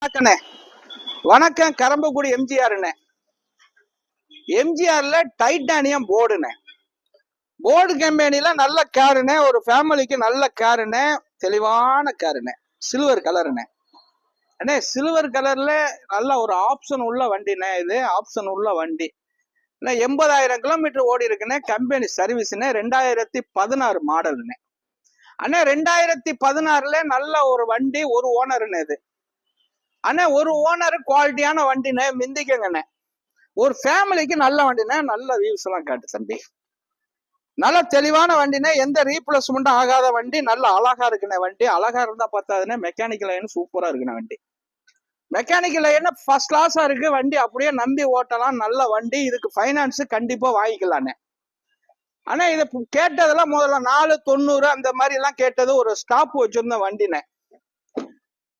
வணக்கண்ணே. வணக்கம். Karambakkudi எம்ஜிஆர்ண்ணே. எம்ஜிஆர்ல titanium போர்டுண்ணே. Board கம்பெனில நல்ல காருண்ணே. ஒரு ஃபேமிலிக்கு நல்ல காருண்ணே. தெளிவான காருண்ணே. சில்வர் கலருண்ணே. அண்ணே சில்வர் கலர்ல நல்ல ஒரு ஆப்ஷன் உள்ள வண்டிண்ணே. இது ஆப்ஷன் உள்ள வண்டி. 80,000 கிலோமீட்டர் ஓடி இருக்குண்ணே. கம்பெனி சர்வீஸ்ண்ணே. 2016 மாடல்ண்ணே. அண்ணே 2016ல நல்ல ஒரு வண்டி, ஒரு ஓனருண்ணே. இது அண்ணே ஒரு ஓனர் குவாலிட்டியான வண்டினே, மிந்திக்கங்கண்ணே. ஒரு ஃபேமிலிக்கு நல்ல வண்டினே. நல்ல வியூஸ் எல்லாம் காட்டு தம்பி. நல்ல தெளிவான வண்டினே. எந்த ரீப்ளேஸ்மெண்ட்டும் ஆகாத வண்டி. நல்ல அழகா இருக்குண்ணே வண்டி. அழகா இருந்தா பார்த்தாதுன்னு மெக்கானிக்கல் லைன் சூப்பரா இருக்குண்ணே வண்டி. மெக்கானிக்கல் லைன் ஃபர்ஸ்ட் கிளாஸா இருக்கு வண்டி. அப்படியே நம்பி ஓட்டலாம். நல்ல வண்டி. இதுக்கு ஃபைனான்ஸ் கண்டிப்பா வாங்கிக்கலாண்ணே. ஆனா இதை கேட்டதெல்லாம் முதல்ல 490 அந்த மாதிரி எல்லாம் கேட்டது. ஒரு ஸ்டாப் வச்சிருந்த வண்டினே.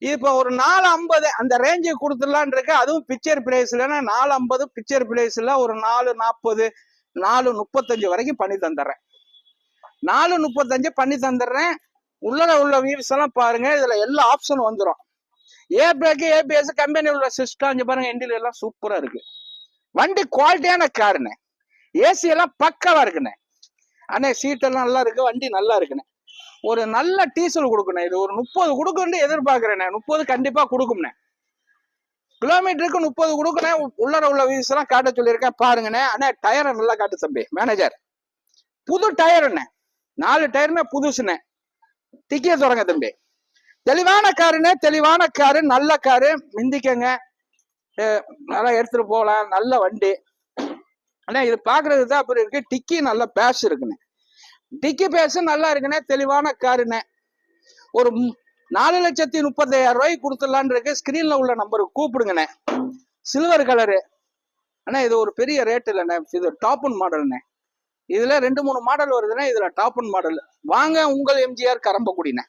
இப்போ ஒரு 450 அந்த ரேஞ்சுக்கு கொடுத்துடலான் இருக்கு. அதுவும் பிக்சர் பிரைஸ்ல 450 பிக்சர் பிரைஸ்ல ஒரு 440 435 வரைக்கும் பண்ணி தந்துடுறேன். 435 பண்ணி தந்துடுறேன். உள்ள வியூஸ் எல்லாம் பாருங்க. இதுல எல்லா ஆப்ஷனும் வந்துடும். ஏ பிரேக், ஏபிஎஸ், கம்பெனி உள்ள சிஸ்டம் இங்க பாருங்க. எண்டில எல்லாம் சூப்பரா இருக்கு. வண்டி குவாலிட்டியான காருண்ணே. ஏசி எல்லாம் பக்காவா இருக்குண்ணே. அண்ணே சீட் எல்லாம் நல்லா இருக்கு. வண்டி நல்லா இருக்குண்ணே. ஒரு நல்ல டீசல் கொடுக்கணும். இது ஒரு 30 கொடுக்குன்னு எதிர்பார்க்கிறேன். 30 கண்டிப்பா கொடுக்கும்ண்ணே. கிலோமீட்டருக்கு 30 கொடுக்கணும். உள்ள வியூஸ் எல்லாம் காட்ட சொல்லியிருக்கேன் பாருங்கண்ணே. அண்ணே டயரை நல்லா காட்டு தம்பி மேனேஜர். புது டயருண்ணே. 4 டயருமே புதுசுண்ணே. டிக்கிய தொடங்க தம்பி. தெளிவான காருண்ணே. தெளிவான காரு. நல்ல காரு. மிந்திக்கங்க. நல்லா எடுத்துட்டு போகலாம். நல்ல வண்டி அண்ணே. இது பாக்குறதுக்கு தான் அப்படி இருக்கு. டிக்கி நல்ல பேஸ் இருக்குண்ணே. டிக்கி பேஸ் நல்லா இருக்குண்ணே. தெளிவான காருண்ணே. ஒரு 4,35,000 ரூபாய்க்கு கொடுத்துடலான் இருக்கு. ஸ்கிரீன்ல உள்ள நம்பருக்கு கூப்பிடுங்கண்ணே. சில்வர் கலரு அண்ணா. இது ஒரு பெரிய ரேட் இல்லைண்ணே. இது டாப் அண்ட் மாடல்ண்ணே. இதுல 2-3 மாடல் வருதுண்ணே. இதுல டாப் அண்ட் மாடல். வாங்க உங்கள் எம்ஜிஆர் கரம்பக்குடிண்ணே.